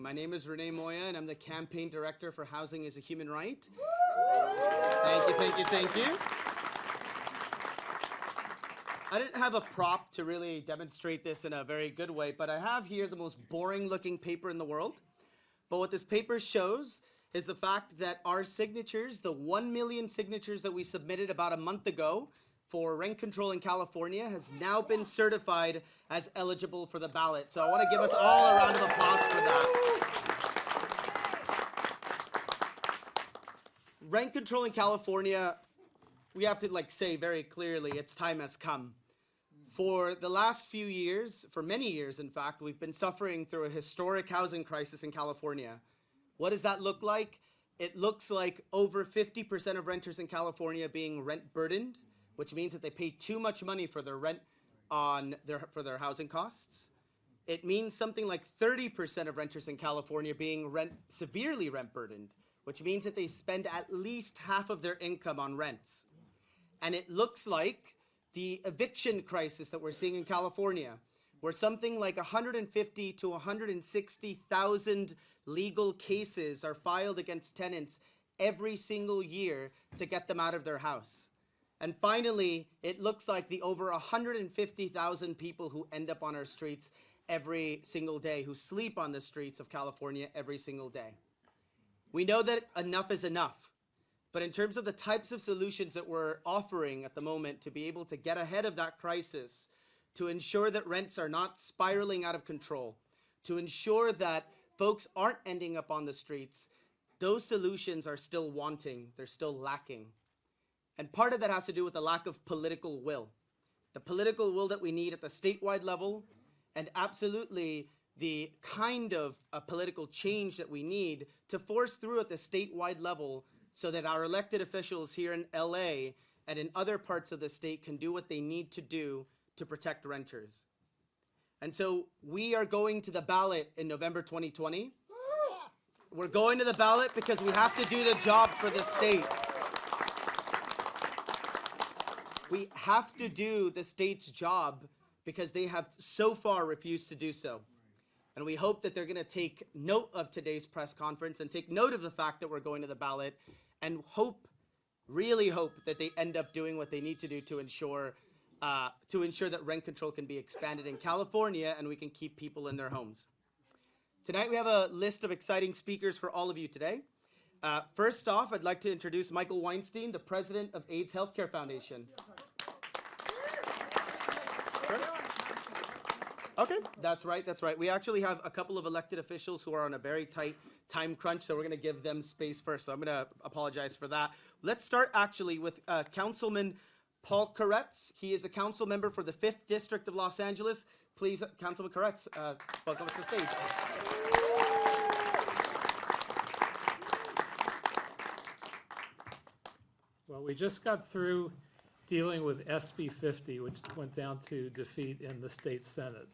My name is Renee Moya, and I'm the Campaign Director for Housing is a Human Right. Thank you, thank you, thank you. I didn't have a prop to really demonstrate this in a very good way, but I have here the most boring-looking paper in the world. But what this paper shows is the fact that our signatures, the 1 million signatures that we submitted about a month ago for rent control in California, has now been certified as eligible for the ballot. So I want to give us all a round of applause for that. Rent control in California, we have to say very clearly, its time has come. For the last few years, for many years in fact, we've been suffering through a historic housing crisis in California. What does that look like? It looks like over 50% of renters in California being rent burdened, which means that they pay too much money for their rent for their housing costs. It means something like 30% of renters in California being severely rent burdened, which means that they spend at least half of their income on rents. And it looks like the eviction crisis that we're seeing in California, where something like 150 to 160,000 legal cases are filed against tenants every single year to get them out of their house. And finally, it looks like the over 150,000 people who end up on our streets every single day, who sleep on the streets of California every single day. We know that enough is enough. But in terms of the types of solutions that we're offering at the moment to be able to get ahead of that crisis, to ensure that rents are not spiraling out of control, to ensure that folks aren't ending up on the streets, those solutions are still wanting, they're still lacking. And part of that has to do with the lack of political will. The political will that we need at the statewide level, and absolutely the kind of political change that we need to force through at the statewide level so that our elected officials here in LA and in other parts of the state can do what they need to do to protect renters. And so we are going to the ballot in November 2020. We're going to the ballot because we have to do the job for the state. We have to do the state's job because they have so far refused to do so. And we hope that they're going to take note of today's press conference and take note of the fact that we're going to the ballot, and really hope that they end up doing what they need to do to ensure that rent control can be expanded in California and we can keep people in their homes. Tonight we have a list of exciting speakers for all of you today. First off, I'd like to introduce Michael Weinstein, the president of AIDS Healthcare Foundation. Okay, that's right. We actually have a couple of elected officials who are on a very tight time crunch, so we're going to give them space first. So I'm going to apologize for that. Let's start actually with Councilman Paul Koretz. He is a council member for the 5th District of Los Angeles. Please, Councilman Koretz, welcome to the stage. Well, we just got through dealing with SB 50, which went down to defeat in the state Senate.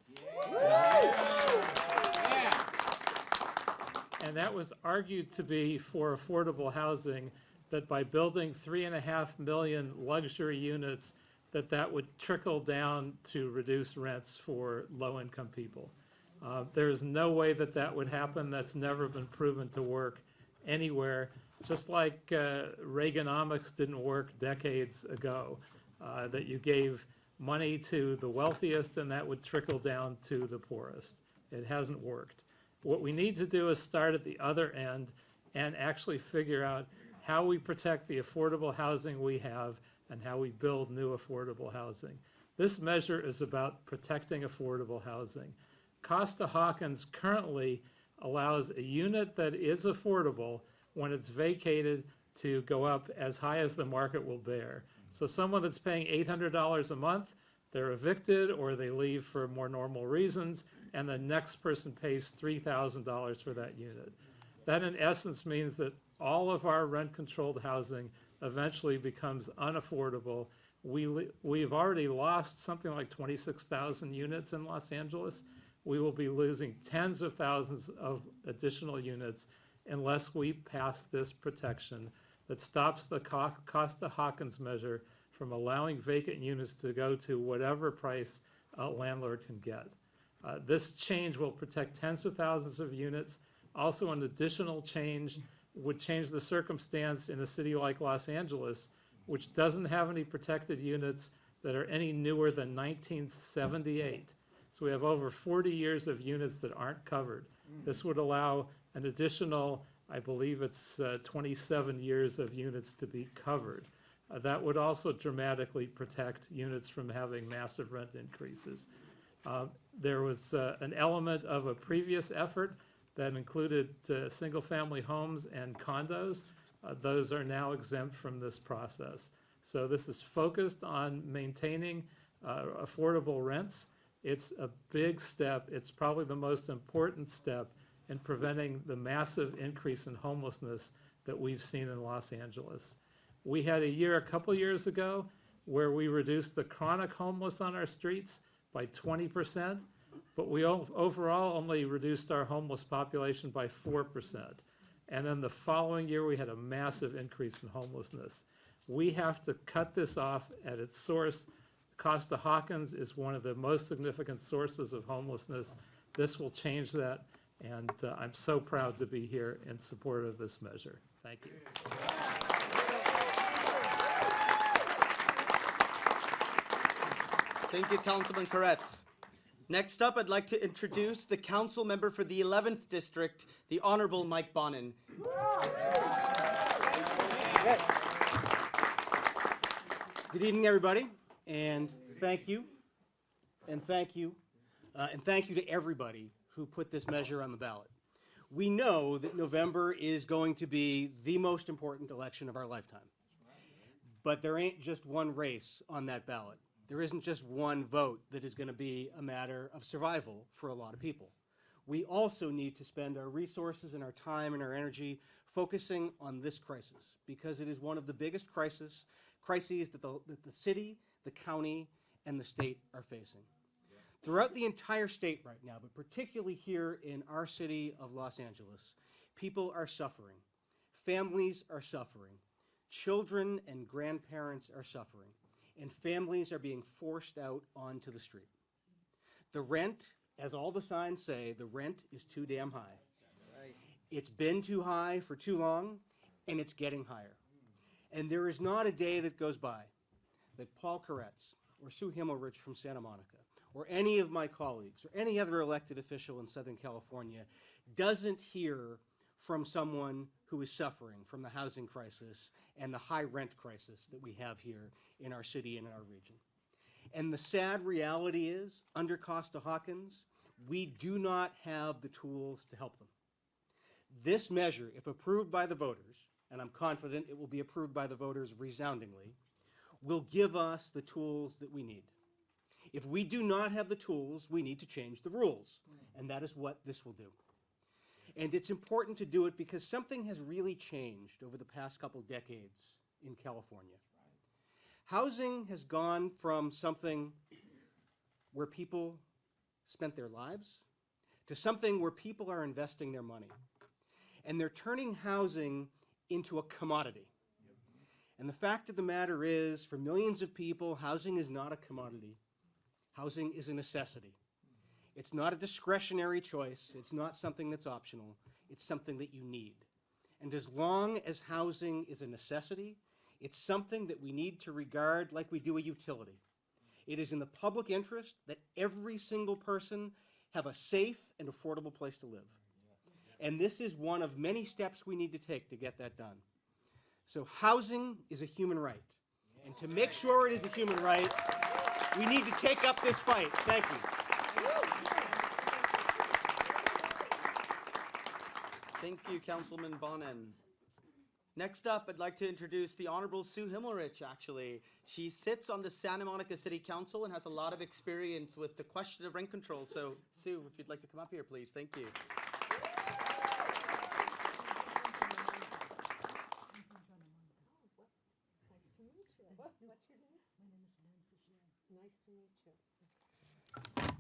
And that was argued to be for affordable housing, that by building 3.5 million luxury units, that would trickle down to reduce rents for low-income people. There's no way that would happen. That's never been proven to work anywhere. Just like Reaganomics didn't work decades ago, that you gave money to the wealthiest and that would trickle down to the poorest. It hasn't worked. What we need to do is start at the other end and actually figure out how we protect the affordable housing we have and how we build new affordable housing. This measure is about protecting affordable housing. Costa-Hawkins currently allows a unit that is affordable when it's vacated to go up as high as the market will bear. So someone that's paying $800 a month, they're evicted or they leave for more normal reasons, and the next person pays $3,000 for that unit. That in essence means that all of our rent-controlled housing eventually becomes unaffordable. We've already lost something like 26,000 units in Los Angeles. We will be losing tens of thousands of additional units unless we pass this protection that stops the Costa-Hawkins measure from allowing vacant units to go to whatever price a landlord can get. This change will protect tens of thousands of units. Also, an additional change would change the circumstance in a city like Los Angeles, which doesn't have any protected units that are any newer than 1978. So we have over 40 years of units that aren't covered. This would allow an additional, I believe it's 27 years of units to be covered. That would also dramatically protect units from having massive rent increases. There was an element of a previous effort that included single-family homes and condos. Those are now exempt from this process. So this is focused on maintaining affordable rents. It's a big step. It's probably the most important step in preventing the massive increase in homelessness that we've seen in Los Angeles. We had a couple years ago, where we reduced the chronic homeless on our streets by 20%, but we overall only reduced our homeless population by 4%. And then the following year, we had a massive increase in homelessness. We have to cut this off at its source. Costa-Hawkins is one of the most significant sources of homelessness. This will change that, and I'm so proud to be here in support of this measure. Thank you. Thank you, Councilman Koretz. Next up, I'd like to introduce the council member for the 11th District, the Honorable Mike Bonin. Good evening, everybody, and thank you, and thank you, and thank you to everybody who put this measure on the ballot. We know that November is going to be the most important election of our lifetime, but there ain't just one race on that ballot. There isn't just one vote that is going to be a matter of survival for a lot of people. We also need to spend our resources and our time and our energy focusing on this crisis, because it is one of the biggest crises that the city, the county, and the state are facing. Throughout the entire state right now, but particularly here in our city of Los Angeles, people are suffering. Families are suffering. Children and grandparents are suffering. And families are being forced out onto the street. The rent, as all the signs say, the rent is too damn high. It's been too high for too long, and it's getting higher. And there is not a day that goes by that Paul Koretz or Sue Himmelrich from Santa Monica or any of my colleagues or any other elected official in Southern California doesn't hear from someone who is suffering from the housing crisis and the high rent crisis that we have here in our city and in our region. And the sad reality is, under Costa-Hawkins, we do not have the tools to help them. This measure, if approved by the voters, and I'm confident it will be approved by the voters resoundingly, will give us the tools that we need. If we do not have the tools, we need to change the rules, and that is what this will do. And it's important to do it because something has really changed over the past couple decades in California. Housing has gone from something where people spent their lives to something where people are investing their money. And they're turning housing into a commodity. And the fact of the matter is, for millions of people, housing is not a commodity. Housing is a necessity. It's not a discretionary choice. It's not something that's optional. It's something that you need. And as long as housing is a necessity, it's something that we need to regard like we do a utility. It is in the public interest that every single person have a safe and affordable place to live. And this is one of many steps we need to take to get that done. So housing is a human right. And to make sure it is a human right, we need to take up this fight. Thank you. Thank you, Councilman Bonin. Next up, I'd like to introduce the Honorable Sue Himmelrich, actually. She sits on the Santa Monica City Council and has a lot of experience with the question of rent control. So, Sue, if you'd like to come up here, please. Thank you.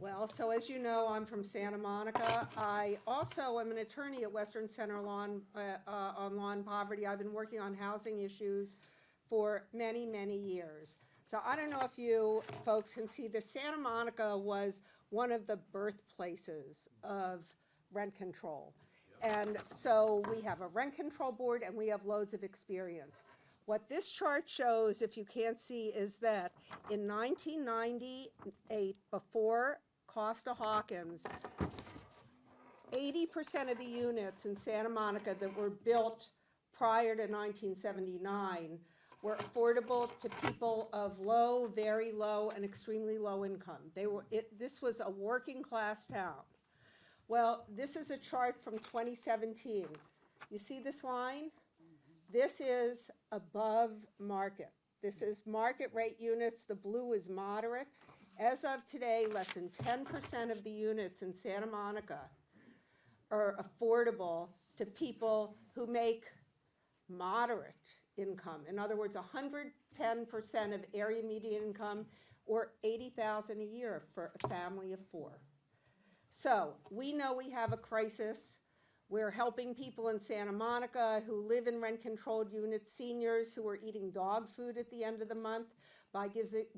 Well, so as you know, I'm from Santa Monica. I also am an attorney at Western Center on law and poverty. I've been working on housing issues for many, many years. So I don't know if you folks can see this. Santa Monica was one of the birthplaces of rent control. And so we have a rent control board and we have loads of experience. What this chart shows, if you can't see, is that in 1998, before Costa-Hawkins, 80% of the units in Santa Monica that were built prior to 1979 were affordable to people of low, very low, and extremely low income. This was a working class town. Well, this is a chart from 2017. You see this line? This is above market. This is market rate units. The blue is moderate. As of today, less than 10% of the units in Santa Monica are affordable to people who make moderate income. In other words, 110% of area median income, or $80,000 a year for a family of 4. So we know we have a crisis. We're helping people in Santa Monica who live in rent-controlled units, seniors who are eating dog food at the end of the month by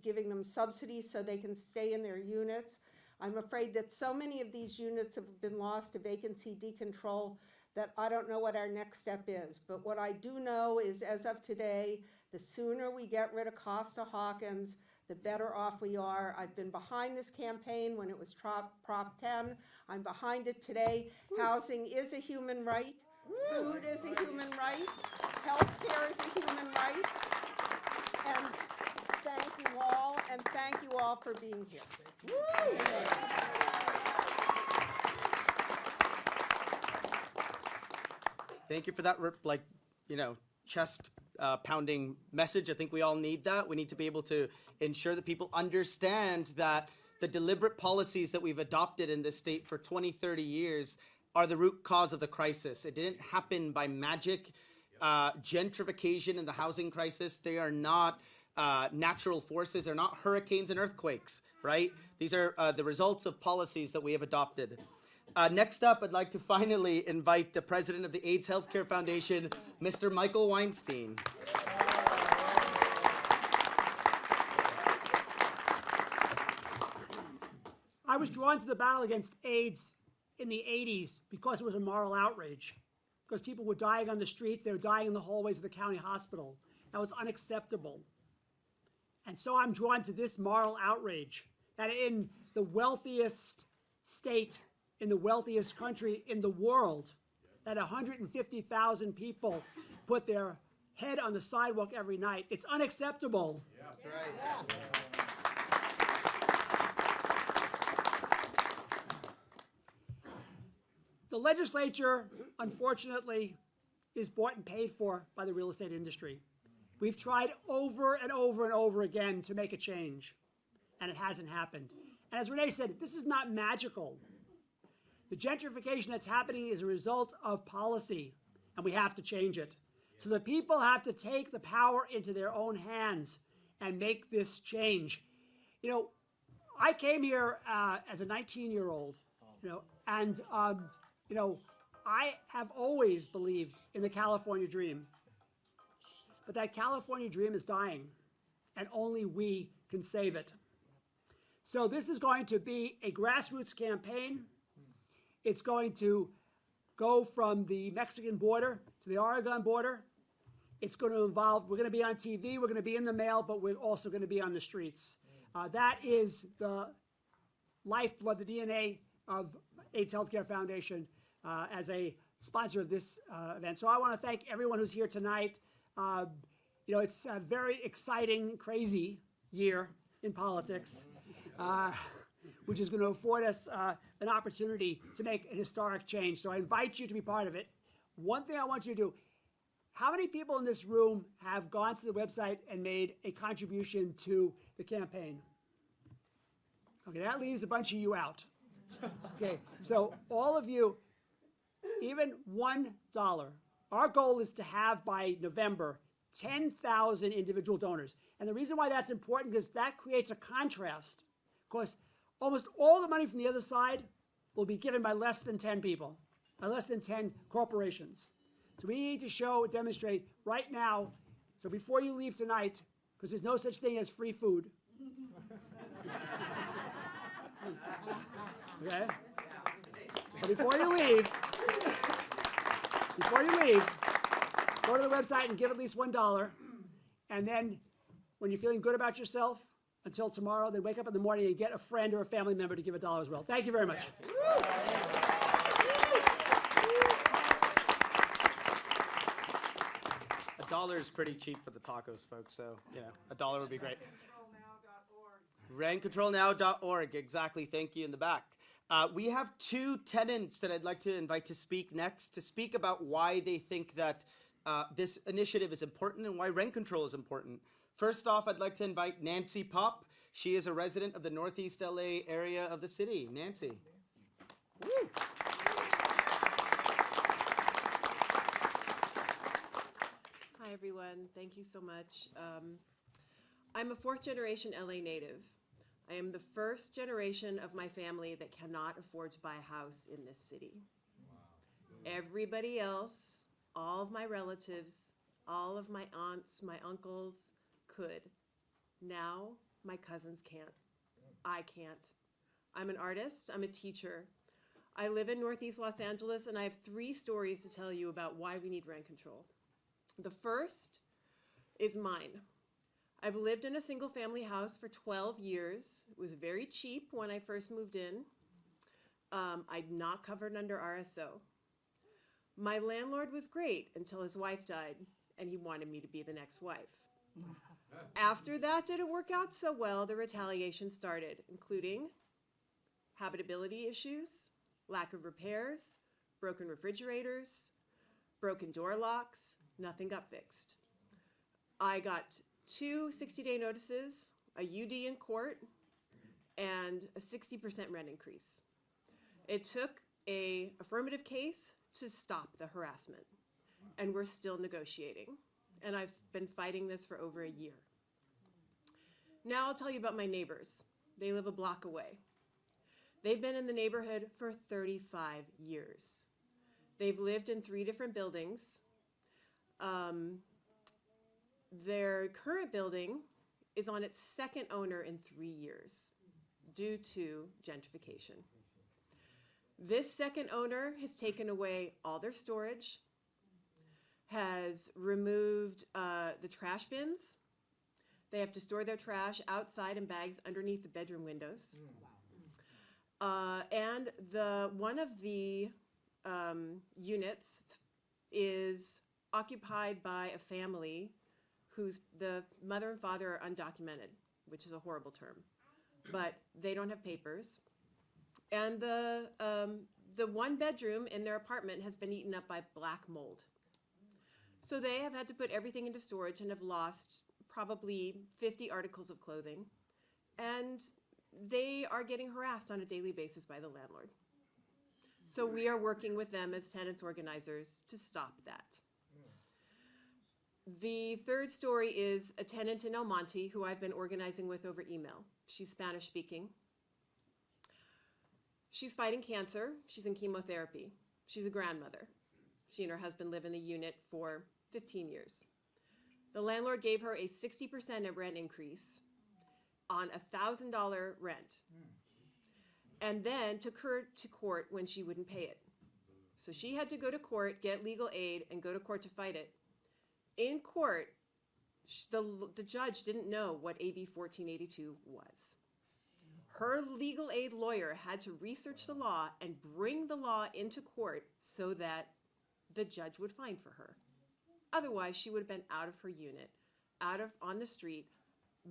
giving them subsidies so they can stay in their units. I'm afraid that so many of these units have been lost to vacancy decontrol that I don't know what our next step is. But what I do know is, as of today, the sooner we get rid of Costa-Hawkins, the better off we are. I've been behind this campaign when it was Prop 10. I'm behind it today. Housing is a human right. Food is a human right. Health care is a human right. And thank you all, and thank you all for being here. Thank you for that, chest pounding message. I think we all need that. We need to be able to ensure that people understand that the deliberate policies that we've adopted in this state for 20, 30 years are the root cause of the crisis. It didn't happen by magic. Gentrification and the housing crisis, they are not natural forces. They're not hurricanes and earthquakes, right? These are the results of policies that we have adopted. Next up, I'd like to finally invite the president of the AIDS Healthcare Foundation, Mr. Michael Weinstein. I was drawn to the battle against AIDS in the 80s because it was a moral outrage. Because people were dying on the street, they were dying in the hallways of the county hospital. That was unacceptable. And so I'm drawn to this moral outrage that in the wealthiest state, in the wealthiest country in the world, that 150,000 people put their head on the sidewalk every night. It's unacceptable. Yeah. That's right. The legislature, unfortunately, is bought and paid for by the real estate industry. We've tried over and over and over again to make a change, and it hasn't happened. And as Renee said, this is not magical. The gentrification that's happening is a result of policy, and we have to change it. So the people have to take the power into their own hands and make this change. You know, I came here as a 19-year-old, and I have always believed in the California dream. But that California dream is dying, and only we can save it. So this is going to be a grassroots campaign. It's going to go from the Mexican border to the Oregon border. It's going to involve, we're going to be on TV, we're going to be in the mail, but we're also going to be on the streets. That is the lifeblood, the DNA of AIDS Healthcare Foundation as a sponsor of this event. So I want to thank everyone who's here tonight. It's a very exciting, crazy year in politics, which is going to afford us an opportunity to make a historic change. So I invite you to be part of it. One thing I want you to do, how many people in this room have gone to the website and made a contribution to the campaign? Okay, that leaves a bunch of you out. Okay, so all of you, even $1. Our goal is to have by November 10,000 individual donors. And the reason why that's important is that creates a contrast. Because almost all the money from the other side will be given by less than 10 people, by less than 10 corporations. So we need to demonstrate right now, so before you leave tonight, because there's no such thing as free food. Okay? But before you leave, before you leave, go to the website and give at least $1. And then when you're feeling good about yourself, until tomorrow, then wake up in the morning and get a friend or a family member to give $1 as well. Thank you very much. $1 is pretty cheap for the tacos, folks, so, you know, $1 would be great. Rentcontrolnow.org, exactly, thank you, in the back. We have two tenants that I'd like to invite to speak next, to speak about why they think that this initiative is important and why rent control is important. First off, I'd like to invite Nancy Pop. She is a resident of the Northeast LA area of the city. Nancy. Woo. Hi, everyone. Thank you so much. I'm a fourth-generation LA native. I am the first generation of my family that cannot afford to buy a house in this city. Everybody else, all of my relatives, all of my aunts, my uncles could. Now, my cousins can't. I can't. I'm an artist. I'm a teacher. I live in Northeast Los Angeles, and I have 3 stories to tell you about why we need rent control. The first is mine. I've lived in a single-family house for 12 years. It was very cheap when I first moved in. I'm not covered under RSO. My landlord was great until his wife died, and he wanted me to be the next wife. After that didn't work out so well, the retaliation started, including habitability issues, lack of repairs, broken refrigerators, broken door locks. Nothing got fixed. I got 2 60-day notices, a UD in court, and a 60% rent increase. It took an affirmative case to stop the harassment, and we're still negotiating. And I've been fighting this for over a year. Now I'll tell you about my neighbors. They live a block away. They've been in the neighborhood for 35 years. They've lived in 3 different buildings. Their current building is on its second owner in 3 years due to gentrification. This second owner has taken away all their storage, has removed the trash bins. They have to store their trash outside in bags underneath the bedroom windows. And one of the units is occupied by a family whose the mother and father are undocumented, which is a horrible term, but they don't have papers. And the 1 bedroom in their apartment has been eaten up by black mold. So they have had to put everything into storage and have lost probably 50 articles of clothing. And they are getting harassed on a daily basis by the landlord. So we are working with them as tenants organizers to stop that. The third story is a tenant in El Monte who I've been organizing with over email. She's Spanish speaking. She's fighting cancer. She's in chemotherapy. She's a grandmother. She and her husband live in the unit for 15 years. The landlord gave her a 60% rent increase on $1,000 rent, and then took her to court when she wouldn't pay it. So she had to go to court, get legal aid, and go to court to fight it. In court, the judge didn't know what AB 1482 was. Her legal aid lawyer had to research the law and bring the law into court so that the judge would fine for her. Otherwise, she would have been out of her unit, on the street,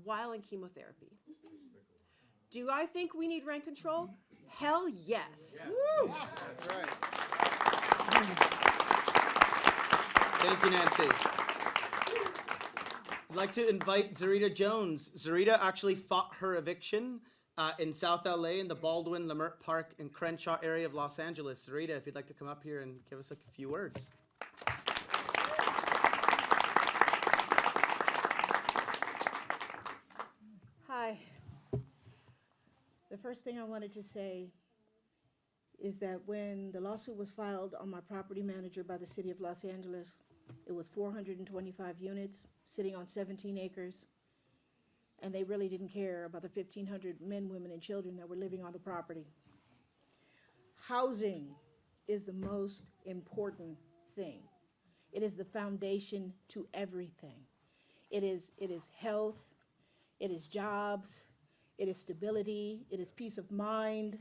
while in chemotherapy. Do I think we need rent control? Hell yes. Yeah. Woo! That's right. Thank you, Nancy. I'd like to invite Zarita Jones. Zarita actually fought her eviction in South LA in the Baldwin, Leimert Park, and Crenshaw area of Los Angeles. Zarita, if you'd like to come up here and give us a few words. Hi. The first thing I wanted to say is that when the lawsuit was filed on my property manager by the city of Los Angeles, it was 425 units sitting on 17 acres, and they really didn't care about the 1,500 men, women, and children that were living on the property. Housing is the most important everything. It is the foundation to everything. It is health, it is jobs, it is stability, it is peace of mind.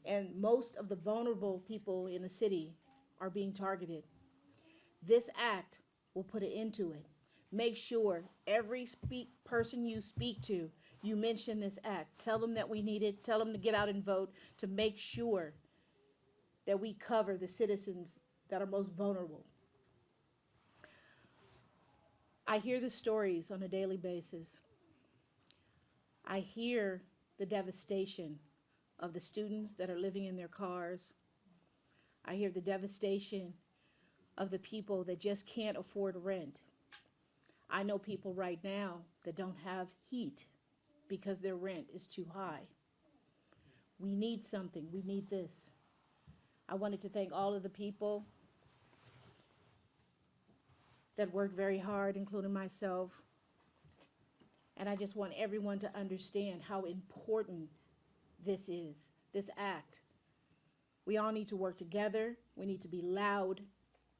And most of the vulnerable people in the city are being targeted. This act will put an end to it. Make sure every person you speak to, you mention this act. Tell them that we need it. Tell them to get out and vote to make sure that we cover the citizens that are most vulnerable. I hear the stories on a daily basis. I hear the devastation of the students that are living in their cars. I hear the devastation of the people that just can't afford rent. I know people right now that don't have heat because their rent is too high. We need something. We need this. I wanted to thank all of the people that worked very hard, including myself. And I just want everyone to understand how important this is, this act. We all need to work together. We need to be loud.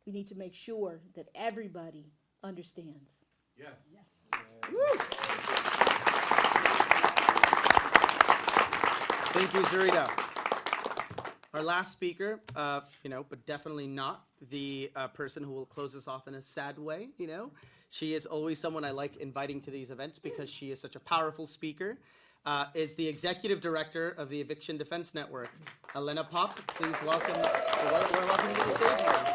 We need to make sure that everybody understands. Yes. Thank you, Zurita. Our last speaker, but definitely not the person who will close us off in a sad way, She is always someone I like inviting to these events because she is such a powerful speaker, is the Executive Director of the Eviction Defense Network. Elena Pop, please welcome. We're welcome to the stage here.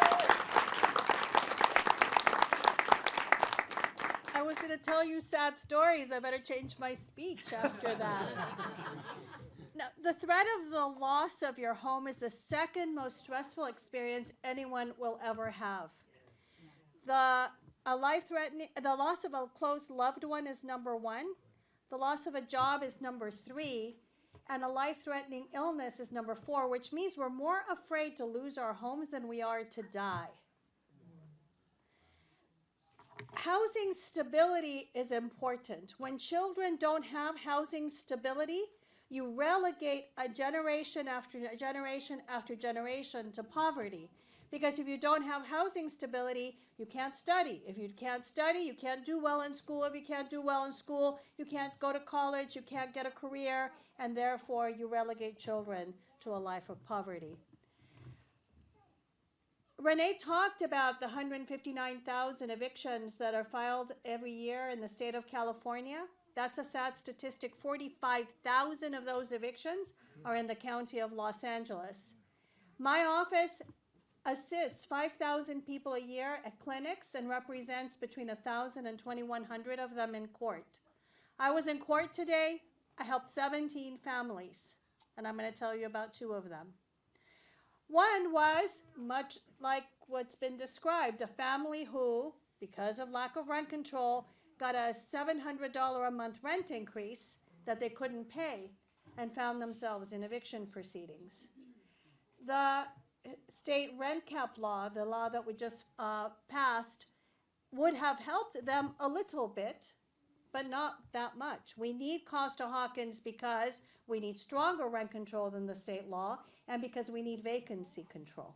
I was going to tell you sad stories. I better change my speech after that. Now, the threat of the loss of your home is the second most stressful experience anyone will ever have. The loss of a close loved one is number one. The loss of a job is number three. And a life-threatening illness is number four, which means we're more afraid to lose our homes than we are to die. Housing stability is important. When children don't have housing stability, you relegate a generation after generation after generation to poverty. Because if you don't have housing stability, you can't study. If you can't study, you can't do well in school. If you can't do well in school, you can't go to college, you can't get a career, and therefore you relegate children to a life of poverty. Renee talked about the 159,000 evictions that are filed every year in the state of California. That's a sad statistic. 45,000 of those evictions are in the county of Los Angeles. My office assists 5,000 people a year at clinics and represents between 1,000 and 2,100 of them in court. I was in court today. I helped 17 families, and I'm going to tell you about two of them. One was, much like what's been described, a family who, because of lack of rent control, got a $700 a month rent increase that they couldn't pay and found themselves in eviction proceedings. The state rent cap law, the law that we just passed, would have helped them a little bit, but not that much. We need Costa-Hawkins because we need stronger rent control than the state law, and because we need vacancy control.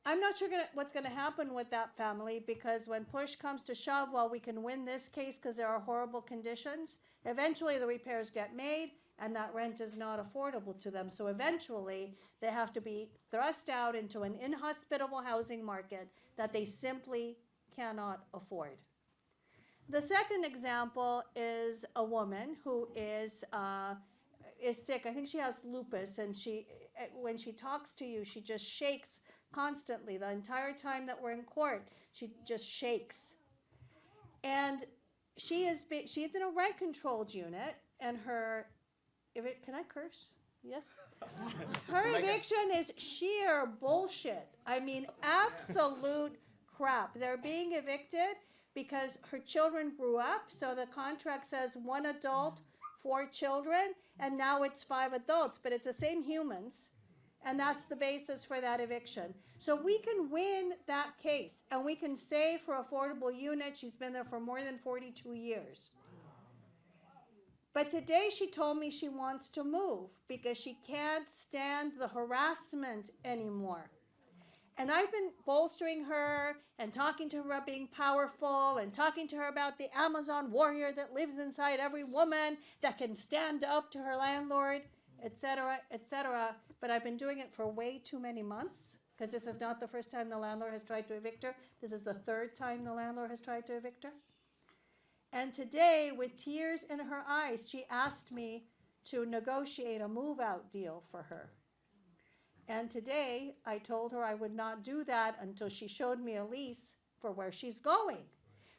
I'm not sure what's going to happen with that family, because when push comes to shove, while we can win this case because there are horrible conditions, eventually the repairs get made and that rent is not affordable to them. So eventually they have to be thrust out into an inhospitable housing market that they simply cannot afford. The second example is a woman who is sick. I think she has lupus, and when she talks to you, she just shakes constantly. The entire time that we're in court, she just shakes. And she's in a rent-controlled unit, and can I curse? Yes? Her eviction is sheer bullshit. I mean, absolute crap. They're being evicted because her children grew up, so the contract says 1 adult, 4 children, and now it's 5 adults, but it's the same humans, and that's the basis for that eviction. So we can win that case, and we can say for affordable unit, she's been there for more than 42 years. But today she told me she wants to move because she can't stand the harassment anymore. And I've been bolstering her and talking to her about being powerful and talking to her about the Amazon warrior that lives inside every woman that can stand up to her landlord, etc., etc. But I've been doing it for way too many months, because this is not the first time the landlord has tried to evict her. This is the third time the landlord has tried to evict her. And today, with tears in her eyes, she asked me to negotiate a move-out deal for her. And today, I told her I would not do that until she showed me a lease for where she's going.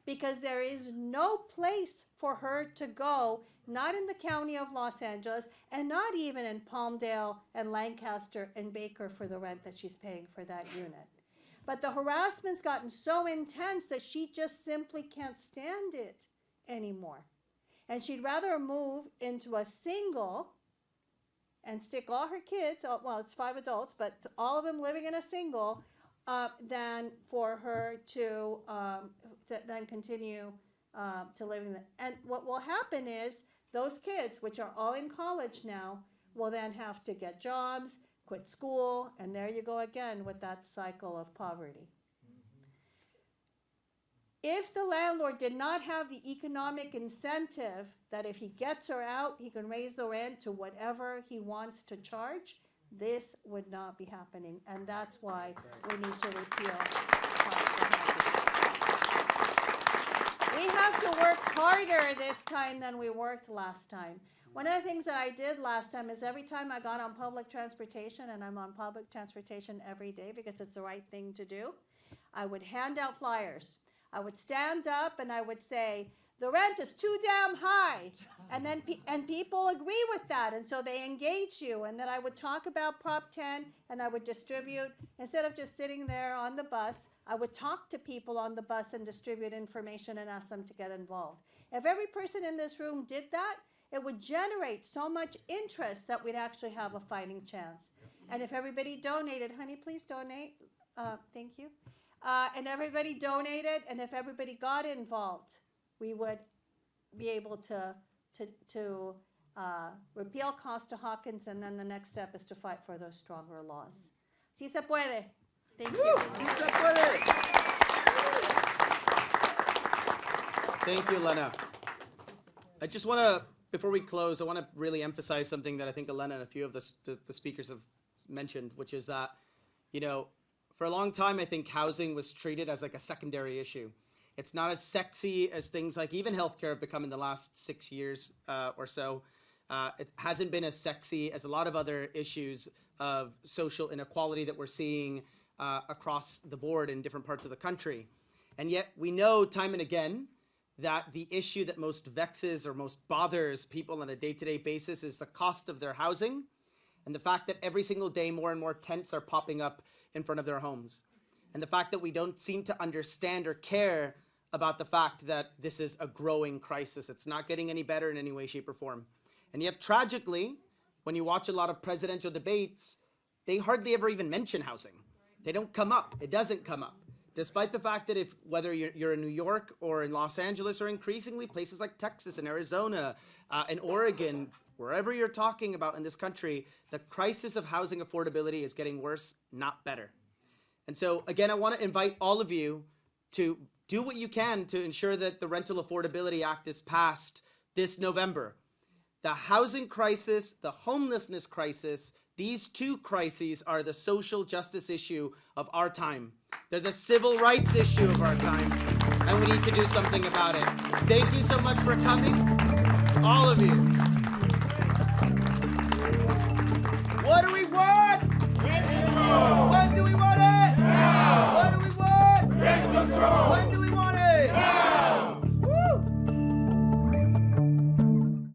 Because there is no place for her to go, not in the county of Los Angeles, and not even in Palmdale and Lancaster and Baker for the rent that she's paying for that unit. But the harassment's gotten so intense that she just simply can't stand it anymore. And she'd rather move into a single and stick all her kids, well, it's 5 adults, but all of them living in a single, than for her to then continue to live in the. And what will happen is those kids, which are all in college now, will then have to get jobs, quit school, and there you go again with that cycle of poverty. If the landlord did not have the economic incentive that if he gets her out, he can raise the rent to whatever he wants to charge, this would not be happening. And that's why we need to repeal cost of housing. We have to work harder this time than we worked last time. One of the things that I did last time is every time I got on public transportation, and I'm on public transportation every day because it's the right thing to do, I would hand out flyers. I would stand up and I would say, the rent is too damn high. And then people agree with that. And so they engage you. And then I would talk about Prop 10 and I would distribute, instead of just sitting there on the bus, I would talk to people on the bus and distribute information and ask them to get involved. If every person in this room did that, it would generate so much interest that we'd actually have a fighting chance. And if everybody donated, honey, please donate. Thank you. And everybody donated, and if everybody got involved, we would be able to repeal Costa-Hawkins, and then the next step is to fight for those stronger laws. Si se puede. Thank you. Si se puede. Thank you, Elena. I just want to, before we close, I want to really emphasize something that I think Elena and a few of the speakers have mentioned, which is that, you know, for a long time, I think housing was treated as like a secondary issue. It's not as sexy as things like even healthcare have become in the last 6 years or so. It hasn't been as sexy as a lot of other issues of social inequality that we're seeing across the board in different parts of the country. And yet we know time and again that the issue that most vexes or most bothers people on a day-to-day basis is the cost of their housing and the fact that every single day more and more tents are popping up in front of their homes. And the fact that we don't seem to understand or care about the fact that this is a growing crisis. It's not getting any better in any way, shape, or form. And yet, tragically, when you watch a lot of presidential debates, they hardly ever even mention housing. They don't come up. It doesn't come up. Despite the fact that whether you're in New York or in Los Angeles or increasingly places like Texas and Arizona and Oregon, wherever you're talking about in this country, the crisis of housing affordability is getting worse, not better. And so, again, I want to invite all of you to do what you can to ensure that the Rental Affordability Act is passed this November. The housing crisis, the homelessness crisis, these two crises are the social justice issue of our time. They're the civil rights issue of our time, and we need to do something about it. Thank you so much for coming, all of you.